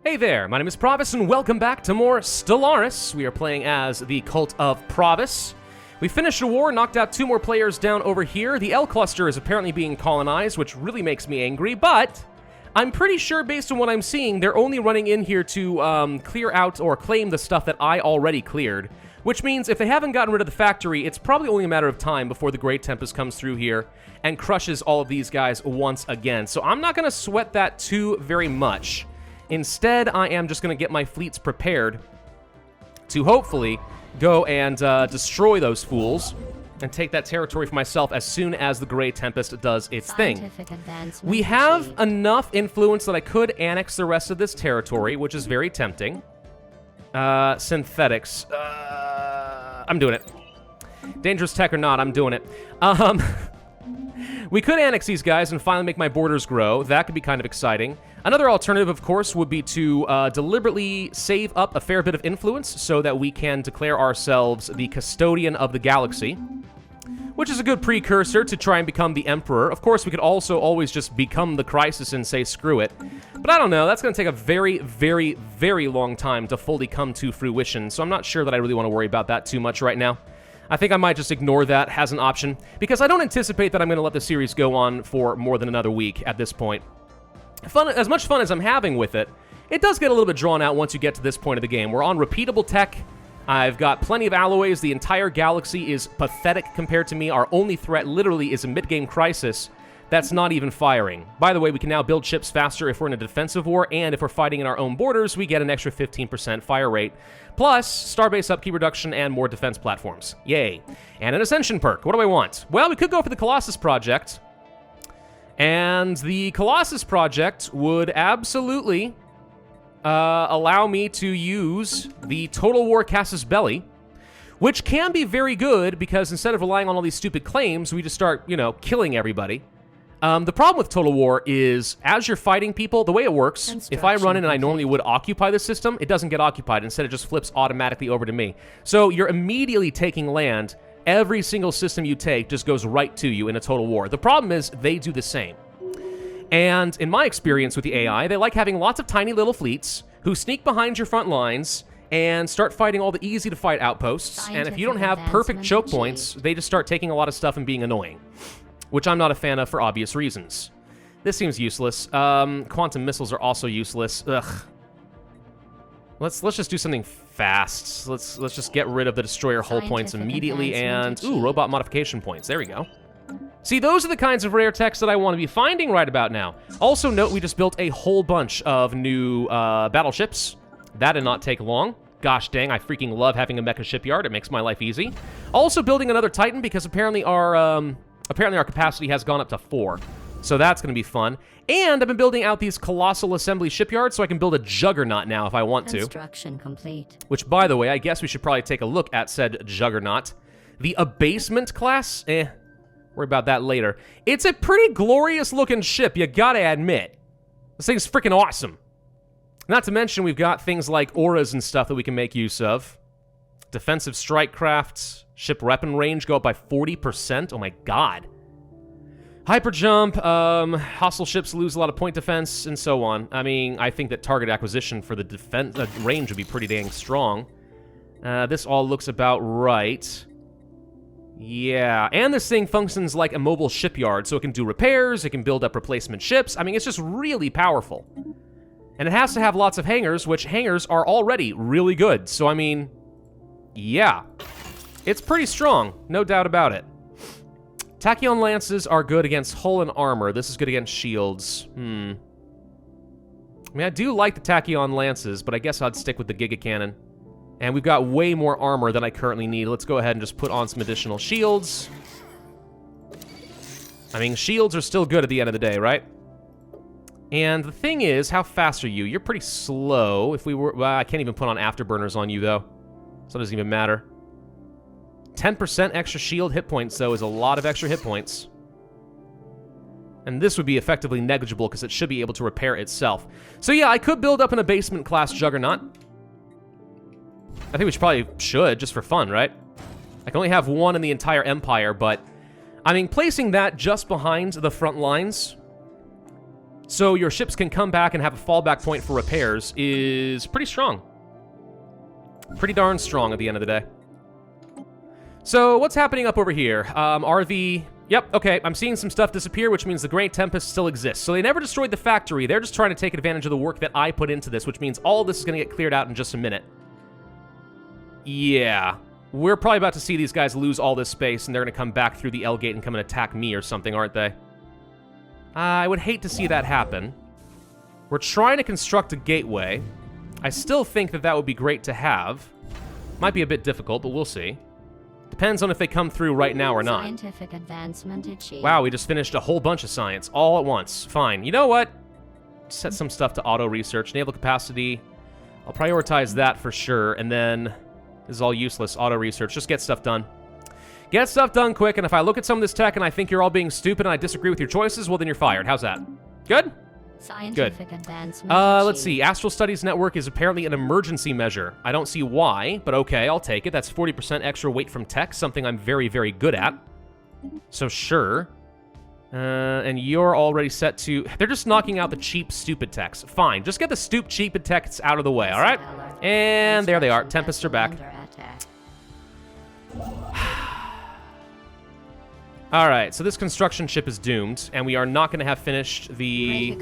Hey there, my name is Pravus, and welcome back to more Stellaris. We are playing as the Cult of Pravus. We finished a war, knocked out 2 more players down over here. The L cluster is apparently being colonized, which really makes me angry, but I'm pretty sure, based on what I'm seeing, they're only running in here to clear out or claim the stuff that I already cleared. Which means if they haven't gotten rid of the factory, it's probably only a matter of time before the Great Tempest comes through here and crushes all of these guys once again. So I'm not going to sweat that too very much. Instead, I am just going to get my fleets prepared to hopefully go and destroy those fools and take that territory for myself as soon as the Great Tempest does its thing. We have enough influence that I could annex the rest of this territory, which is very tempting. Synthetics. I'm doing it. Dangerous tech or not, I'm doing it. We could annex these guys and finally make my borders grow. That could be kind of exciting. Another alternative, of course, would be to deliberately save up a fair bit of influence so that we can declare ourselves the custodian of the galaxy, which is a good precursor to try and become the Emperor. Of course, we could also always just become the Crisis and say screw it. But I don't know, that's going to take a very, very, very long time to fully come to fruition, so I'm not sure that I really want to worry about that too much right now. I think I might just ignore that as an option, because I don't anticipate that I'm going to let the series go on for more than another week at this point. As much fun as I'm having with it, it does get a little bit drawn out once you get to this point of the game. We're on repeatable tech. I've got plenty of alloys. The entire galaxy is pathetic compared to me. Our only threat literally is a mid-game crisis that's not even firing. By the way, we can now build ships faster if we're in a defensive war, and if we're fighting in our own borders, we get an extra 15% fire rate, plus starbase upkeep reduction and more defense platforms. Yay. And an ascension perk. What do I want? Well, we could go for the Colossus project, and the Colossus project would absolutely allow me to use the Total War Casus Belli, which can be very good because instead of relying on all these stupid claims, we just start, killing everybody. The problem with Total War is, as you're fighting people, the way it works, if I run in and I normally would occupy the system, it doesn't get occupied. Instead, it just flips automatically over to me. So you're immediately taking land. Every single system you take just goes right to you in a Total War. The problem is, they do the same. And in my experience with the AI, they like having lots of tiny little fleets who sneak behind your front lines and start fighting all the easy-to-fight outposts. And if you don't have perfect choke points, they just start taking a lot of stuff and being annoying, which I'm not a fan of for obvious reasons. This seems useless. Quantum missiles are also useless. Ugh. Let's just do something fast. Let's just get rid of the destroyer hull points immediately and robot modification points. There we go. See, those are the kinds of rare techs that I want to be finding right about now. Also note we just built a whole bunch of new battleships. That did not take long. Gosh dang, I freaking love having a mecha shipyard. It makes my life easy. Also building another Titan because apparently our capacity has gone up to 4. So that's going to be fun. And I've been building out these colossal assembly shipyards so I can build a Juggernaut now if I want to. Construction complete. Which, by the way, I guess we should probably take a look at said Juggernaut. The Abasement class? Worry about that later. It's a pretty glorious looking ship, you gotta admit. This thing's freaking awesome. Not to mention we've got things like auras and stuff that we can make use of. Defensive strike crafts, ship weapon range go up by 40%. Oh my god. Hyper jump, hostile ships lose a lot of point defense, and so on. I mean, I think that target acquisition for the defense range would be pretty dang strong. This all looks about right. Yeah, and this thing functions like a mobile shipyard, so it can do repairs, it can build up replacement ships. I mean, it's just really powerful. And it has to have lots of hangars, which hangars are already really good. So, I mean, yeah. It's pretty strong, no doubt about it. Tachyon lances are good against hull and armor. This is good against shields. I mean, I do like the Tachyon lances, but I guess I'd stick with the Giga Cannon. And we've got way more armor than I currently need. Let's go ahead and just put on some additional shields. I mean, shields are still good at the end of the day, right? And the thing is, how fast are you? You're pretty slow. If we were... Well, I can't even put on afterburners on you, though. So it doesn't even matter. 10% extra shield hit points, though, is a lot of extra hit points. And this would be effectively negligible, because it should be able to repair itself. So yeah, I could build up an abasement class Juggernaut. I think we probably should, just for fun, right? I can only have one in the entire Empire, but... I mean, placing that just behind the front lines so your ships can come back and have a fallback point for repairs is pretty strong. Pretty darn strong at the end of the day. So what's happening up over here? Yep, okay, I'm seeing some stuff disappear, which means the Great Tempest still exists. So they never destroyed the factory. They're just trying to take advantage of the work that I put into this, which means all this is going to get cleared out in just a minute. Yeah. We're probably about to see these guys lose all this space, and they're going to come back through the L-gate and come and attack me or something, aren't they? I would hate to see that happen. We're trying to construct a gateway. I still think that that would be great to have. Might be a bit difficult, but we'll see. Depends on if they come through right now or not. Scientific advancement achieved. Wow, we just finished a whole bunch of science all at once. Fine. You know what? Set some stuff to auto-research. Naval capacity. I'll prioritize that for sure. And then, this is all useless. Auto-research. Just get stuff done. Get stuff done quick, and if I look at some of this tech and I think you're all being stupid and I disagree with your choices, well, then you're fired. How's that? Good? Scientific advancement let's see. Astral Studies Network is apparently an emergency measure. I don't see why, but okay, I'll take it. That's 40% extra weight from tech, something I'm very, very good at. So sure. And you're already set to... They're just knocking out the cheap, stupid techs. Fine, just get the cheap techs out of the way, all right? And there they are. Tempests are back. All right, so this construction ship is doomed, and we are not going to have finished the...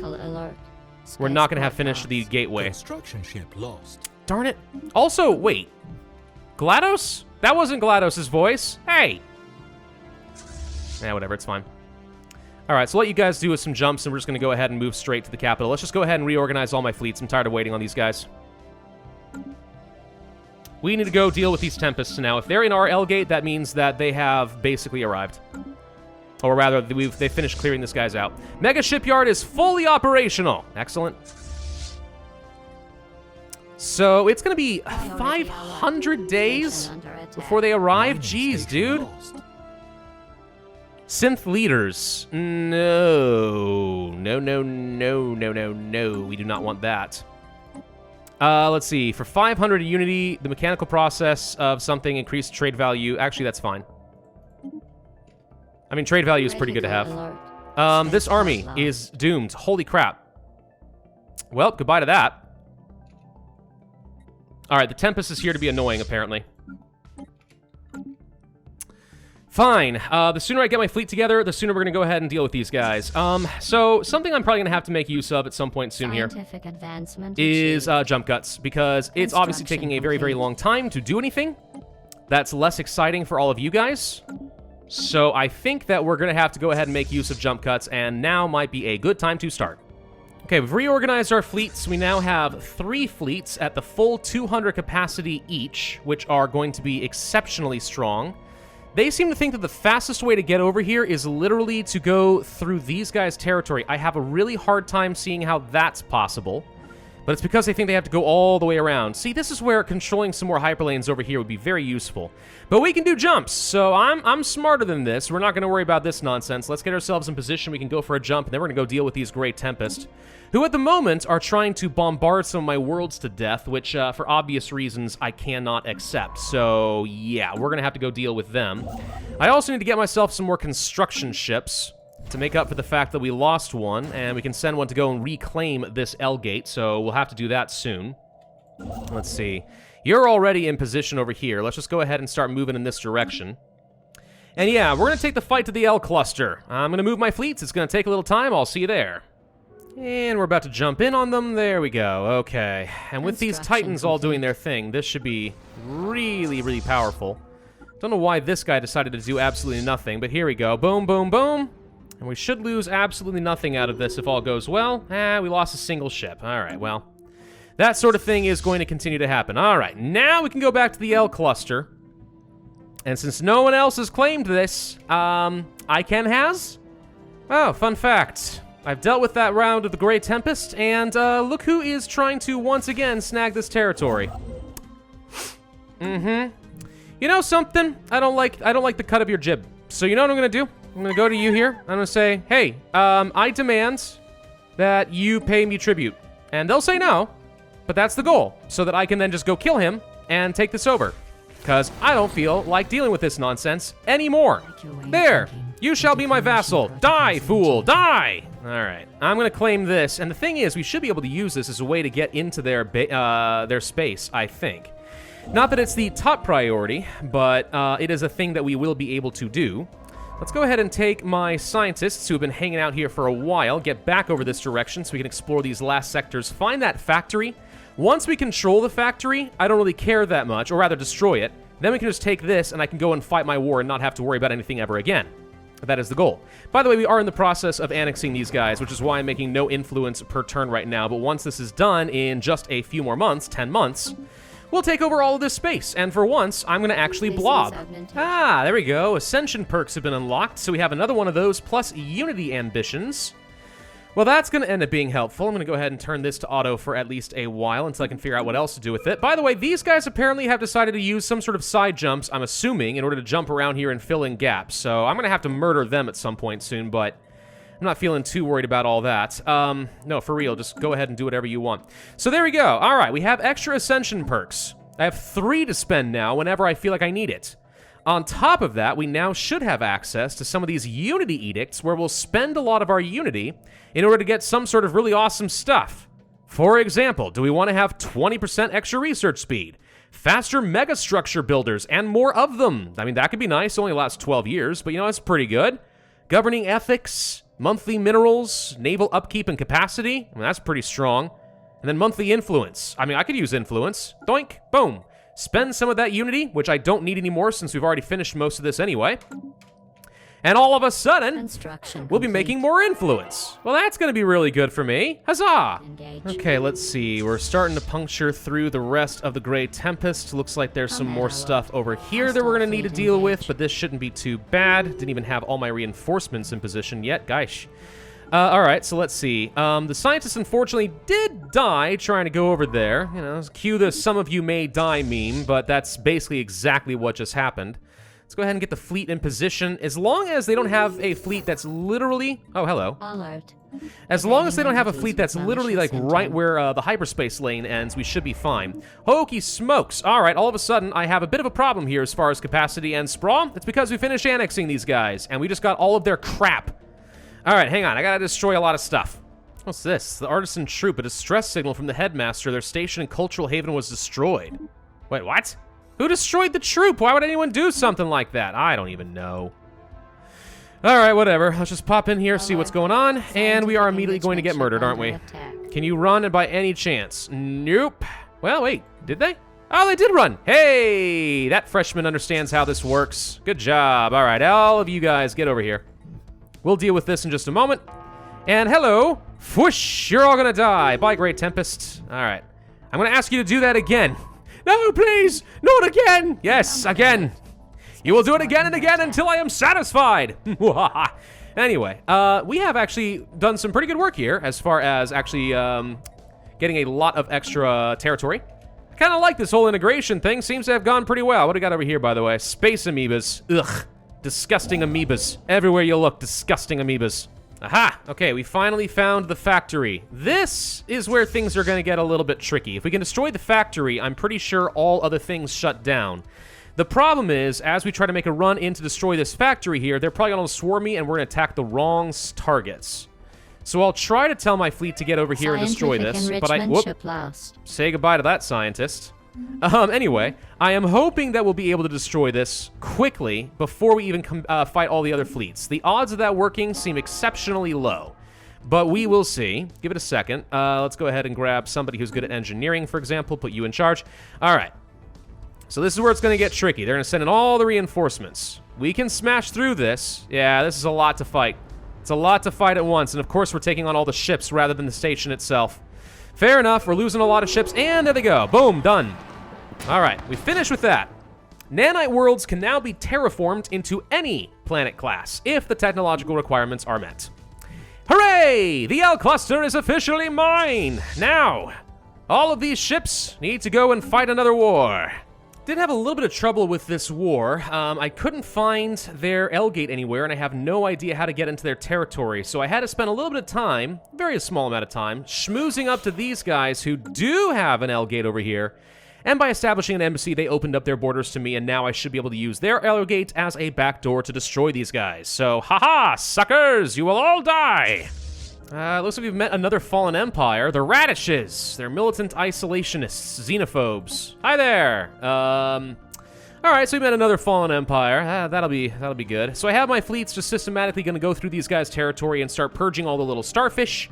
We're not going to have finished the gateway. Construction ship lost. Darn it. Also, wait. GLaDOS? That wasn't GLaDOS' voice. Hey! Yeah, whatever, it's fine. All right, so let you guys do some jumps, and we're just going to go ahead and move straight to the capital. Let's just go ahead and reorganize all my fleets. I'm tired of waiting on these guys. We need to go deal with these Tempests now. If they're in our L-gate, that means that they have basically arrived. Or rather, they finished clearing this guy's out. Mega Shipyard is fully operational. Excellent. So it's going to be 500 days before they arrive? Jeez, dude. Synth leaders. No. No. We do not want that. Let's see. For 500 Unity, the mechanical process of something increased trade value. Actually, that's fine. I mean, trade value is pretty good to have. This army is doomed. Holy crap. Well, goodbye to that. All right, the Tempest is here to be annoying, apparently. Fine. The sooner I get my fleet together, the sooner we're going to go ahead and deal with these guys. So something I'm probably going to have to make use of at some point soon here is jump cuts, because it's obviously taking a very, very long time to do anything. That's less exciting for all of you guys. So I think that we're going to have to go ahead and make use of jump cuts, and now might be a good time to start. Okay, we've reorganized our fleets. We now have 3 fleets at the full 200 capacity each, which are going to be exceptionally strong. They seem to think that the fastest way to get over here is literally to go through these guys' territory. I have a really hard time seeing how that's possible, but it's because they think they have to go all the way around. See, this is where controlling some more hyperlanes over here would be very useful. But we can do jumps, so I'm smarter than this. We're not going to worry about this nonsense. Let's get ourselves in position. We can go for a jump, and then we're going to go deal with these Great Tempest, who at the moment are trying to bombard some of my worlds to death, which, for obvious reasons, I cannot accept. So, yeah, we're going to have to go deal with them. I also need to get myself some more construction ships to make up for the fact that we lost one, and we can send one to go and reclaim this L-gate, so we'll have to do that soon. Let's see. You're already in position over here. Let's just go ahead and start moving in this direction. And yeah, we're going to take the fight to the L-cluster. I'm going to move my fleets. It's going to take a little time. I'll see you there. And we're about to jump in on them. There we go. Okay. And with these Titans all doing their thing, this should be really, really powerful. Don't know why this guy decided to do absolutely nothing, but here we go. Boom, boom, boom. And we should lose absolutely nothing out of this if all goes well. We lost a single ship. All right, well, that sort of thing is going to continue to happen. All right, now we can go back to the L cluster. And since no one else has claimed this, ICANN has. Oh, fun fact. I've dealt with that round of the Great Tempest, and look who is trying to once again snag this territory. You know something? I don't like the cut of your jib. So you know what I'm gonna do? I'm gonna go to you here. I'm gonna say, hey, I demand that you pay me tribute. And they'll say no, but that's the goal, so that I can then just go kill him and take this over. Because I don't feel like dealing with this nonsense anymore. There. You shall be my vassal. Die, fool, die! All right, I'm gonna claim this, and the thing is, we should be able to use this as a way to get into their space, I think. Not that it's the top priority, but it is a thing that we will be able to do. Let's go ahead and take my scientists who have been hanging out here for a while, get back over this direction so we can explore these last sectors, find that factory. Once we control the factory, I don't really care that much, or rather destroy it. Then we can just take this and I can go and fight my war and not have to worry about anything ever again. That is the goal. By the way, we are in the process of annexing these guys, which is why I'm making no influence per turn right now, but once this is done in just a few more months, 10 months, we'll take over all of this space, and for once, I'm going to actually blob. Ah, there we go. Ascension perks have been unlocked, so we have another one of those, plus Unity ambitions. Well, that's going to end up being helpful. I'm going to go ahead and turn this to auto for at least a while until I can figure out what else to do with it. By the way, these guys apparently have decided to use some sort of side jumps, I'm assuming, in order to jump around here and fill in gaps. So I'm going to have to murder them at some point soon, but I'm not feeling too worried about all that. No, for real, just go ahead and do whatever you want. So there we go. All right, we have extra Ascension perks. I have 3 to spend now whenever I feel like I need it. On top of that, we now should have access to some of these Unity edicts where we'll spend a lot of our Unity in order to get some sort of really awesome stuff. For example, do we want to have 20% extra research speed, faster megastructure builders, and more of them? I mean, that could be nice. It only lasts 12 years, but you know, that's pretty good. Governing ethics, monthly minerals, naval upkeep and capacity. I mean, that's pretty strong. And then monthly influence. I mean, I could use influence. Doink, boom. Spend some of that Unity, which I don't need anymore since we've already finished most of this anyway. And all of a sudden, we'll be making more influence. Well, that's going to be really good for me. Huzzah! Engage. Okay, let's see. We're starting to puncture through the rest of the Great Tempest. Looks like there's some more stuff over here that we're going to need to deal with, but this shouldn't be too bad. Didn't even have all my reinforcements in position yet. Gosh. All right, so let's see. The scientist, unfortunately, did die trying to go over there. You know, cue the "some of you may die" meme, but that's basically exactly what just happened. Let's go ahead and get the fleet in position. As long as they don't have a fleet that's literally... Oh, hello. Alert. As long as they don't have a fleet that's literally, like, right where the hyperspace lane ends, we should be fine. Hokey smokes. All right, all of a sudden, I have a bit of a problem here as far as capacity and sprawl. It's because we finished annexing these guys, and we just got all of their crap. All right, hang on. I gotta destroy a lot of stuff. What's this? The artisan troop. A distress signal from the headmaster. Their station in Cultural Haven was destroyed. Wait, what? Who destroyed the troop? Why would anyone do something like that? I don't even know. All right, whatever. Let's just pop in here, see what's going on, and we are immediately going to get murdered, aren't we? Can you run by any chance? Nope. Well, wait. Did they? Oh, they did run. Hey, that freshman understands how this works. Good job. All right, all of you guys, get over here. We'll deal with this in just a moment. And hello. Whoosh, you're all gonna die. Bye, Great Tempest. All right. I'm gonna ask you to do that again. No, please, not again. Yes, again. You will do it again and again until I am satisfied. Anyway, we have actually done some pretty good work here as far as actually getting a lot of extra territory. I kind of like this whole integration thing. Seems to have gone pretty well. What do we got over here, by the way? Space amoebas. Ugh. Disgusting amoebas. Everywhere you look, disgusting amoebas. Aha! Okay, we finally found the factory. This is where things are going to get a little bit tricky. If we can destroy the factory, I'm pretty sure all other things shut down. The problem is, as we try to make a run in to destroy this factory here, they're probably going to swarm me and we're going to attack the wrong targets. So I'll try to tell my fleet to get over here and destroy this, but say goodbye to that scientist. Anyway, I am hoping that we'll be able to destroy this quickly before we even fight all the other fleets. The odds of that working seem exceptionally low, but we will see. Give it a second. Let's go ahead and grab somebody who's good at engineering, for example, put you in charge. All right. So this is where it's going to get tricky. They're going to send in all the reinforcements. We can smash through this. Yeah, this is a lot to fight. It's a lot to fight at once, and of course we're taking on all the ships rather than the station itself. Fair enough, we're losing a lot of ships, and there they go. Boom, done. All right, we finished with that. Nanite worlds can now be terraformed into any planet class if the technological requirements are met. Hooray! The L cluster is officially mine! Now, all of these ships need to go and fight another war. Did have a little bit of trouble with this war. I couldn't find their L-gate anywhere, and I have no idea how to get into their territory, so I had to spend a little bit of time, very small amount of time, schmoozing up to these guys who do have an L-gate over here, And by establishing an embassy, they opened up their borders to me, and now I should be able to use their L-gate as a backdoor to destroy these guys. So, haha, suckers, you will all die! Looks like we've met another fallen empire, the Radishes. They're militant isolationists, xenophobes. Hi there! Alright, so we met another fallen empire. That'll be good. So I have my fleets just systematically going to go through these guys' territory and start purging all the little starfish.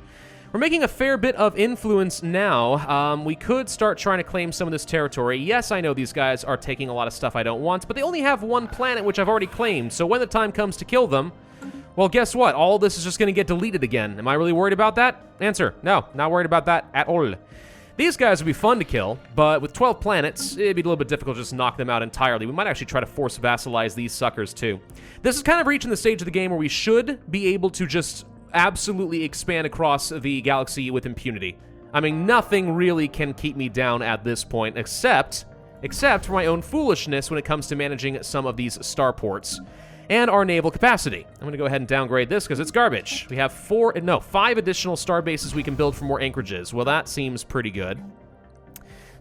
We're making a fair bit of influence now. We could start trying to claim some of this territory. Yes, I know these guys are taking a lot of stuff I don't want, but they only have one planet, which I've already claimed, so when the time comes to kill them, well, guess what? All this is just going to get deleted again. Am I really worried about that? Answer, no, not worried about that at all. These guys would be fun to kill, but with 12 planets, it'd be a little bit difficult to just knock them out entirely. We might actually try to force vassalize these suckers, too. This is kind of reaching the stage of the game where we should be able to just absolutely expand across the galaxy with impunity. I mean, nothing really can keep me down at this point, except for my own foolishness when it comes to managing some of these starports and our naval capacity. I'm going to go ahead and downgrade this because it's garbage. We have 5 additional star bases we can build for more anchorages. Well, that seems pretty good.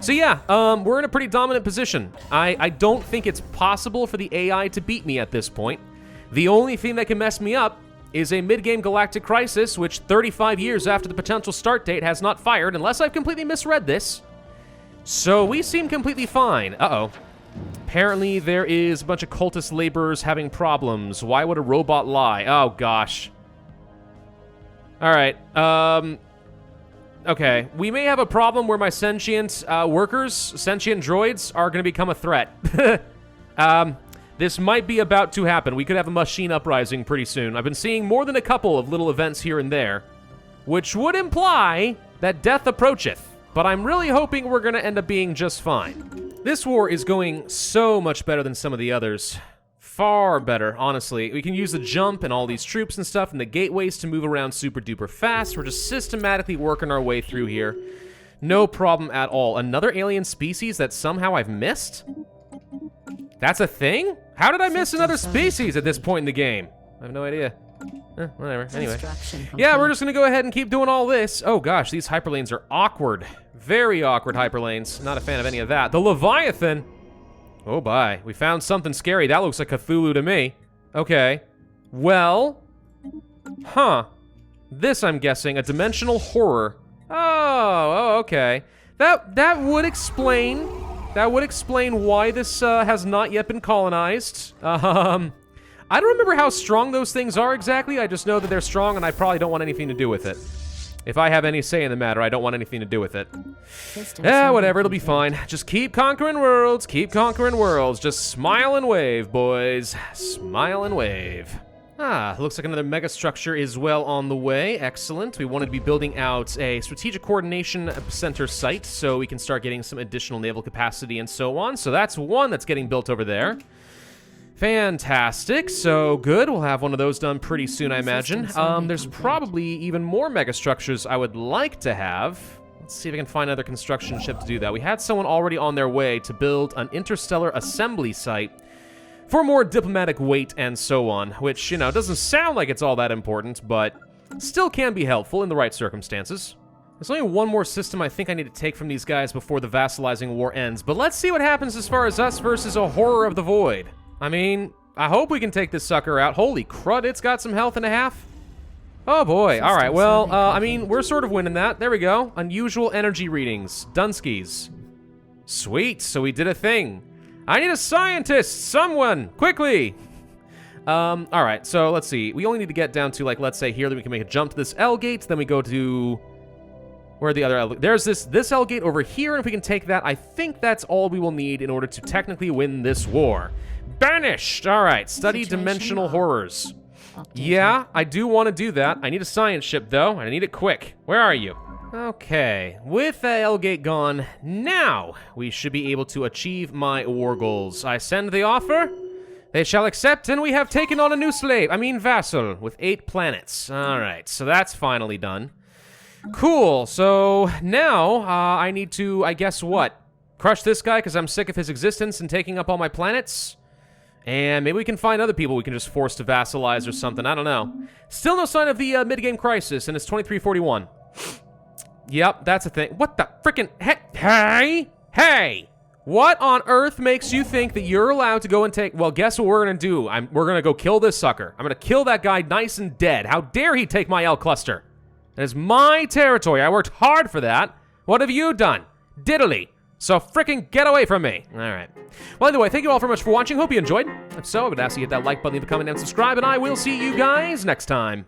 So yeah, we're in a pretty dominant position. I don't think it's possible for the AI to beat me at this point. The only thing that can mess me up is a mid-game galactic crisis, which 35 years after the potential start date has not fired, unless I've completely misread this. So we seem completely fine. Uh-oh. Apparently there is a bunch of cultist laborers having problems. Why would a robot lie? Oh, gosh. Alright, okay. We may have a problem where my sentient workers, sentient droids, are going to become a threat. This might be about to happen. We could have a machine uprising pretty soon. I've been seeing more than a couple of little events here and there, which would imply that death approacheth. But I'm really hoping we're going to end up being just fine. This war is going so much better than some of the others. Far better, honestly. We can use the jump and all these troops and stuff and the gateways to move around super duper fast. We're just systematically working our way through here. No problem at all. Another alien species that somehow I've missed? That's a thing? How did I miss another species at this point in the game? I have no idea. Whatever. Anyway. Yeah, we're just going to go ahead and keep doing all this. Oh, gosh, these hyperlanes are awkward. Very awkward hyperlanes. Not a fan of any of that. The Leviathan. Oh, bye. We found something scary. That looks like Cthulhu to me. Okay. Well. Huh. This, I'm guessing, a dimensional horror. Oh, okay. That would explain... That would explain why this has not yet been colonized. I don't remember how strong those things are exactly. I just know that they're strong, and I probably don't want anything to do with it. If I have any say in the matter, I don't want anything to do with it. Whatever, it'll be fine. Just keep conquering worlds, keep conquering worlds. Just smile and wave, boys. Smile and wave. Looks like another megastructure is well on the way. Excellent. We wanted to be building out a strategic coordination center site so we can start getting some additional naval capacity and so on. So that's one that's getting built over there. Fantastic. So good. We'll have one of those done pretty soon, I imagine. There's probably even more megastructures I would like to have. Let's see if I can find another construction ship to do that. We had someone already on their way to build an interstellar assembly site for more diplomatic weight and so on, which, you know, doesn't sound like it's all that important, but still can be helpful in the right circumstances. There's only one more system I think I need to take from these guys before the vassalizing war ends, but let's see what happens as far as us versus a horror of the void. I mean, I hope we can take this sucker out. Holy crud, it's got some health and a half. Oh boy, alright, well, I mean, we're sort of winning that. There we go. Unusual energy readings. Dunskies. Sweet, so we did a thing. I need a scientist! Someone! Quickly! Alright, so let's see. We only need to get down to, like, let's say here that we can make a jump to this L-gate, then we go to... Where are the other L-gate? There's this L-gate over here, and if we can take that, I think that's all we will need in order to technically win this war. Banished! Alright, study dimensional horrors. Yeah, I do want to do that. I need a science ship, though, and I need it quick. Where are you? Okay, with the L-gate gone, now we should be able to achieve my war goals. I send the offer. They shall accept, and we have taken on a new vassal, with 8 planets. Alright, so that's finally done. Cool, so now I need to, I guess what? Crush this guy because I'm sick of his existence and taking up all my planets? And maybe we can find other people we can just force to vassalize or something, I don't know. Still no sign of the mid-game crisis, and it's 2341. Yep, that's a thing. What the frickin' heck? Hey! What on earth makes you think that you're allowed to go and take... Well, guess what we're going to do? We're going to go kill this sucker. I'm going to kill that guy nice and dead. How dare he take my L cluster? That is my territory. I worked hard for that. What have you done? Diddly. So frickin' get away from me. All right. Well, anyway, thank you all very much for watching. Hope you enjoyed. If so, I would ask you to hit that like button, leave a comment, and subscribe, and I will see you guys next time.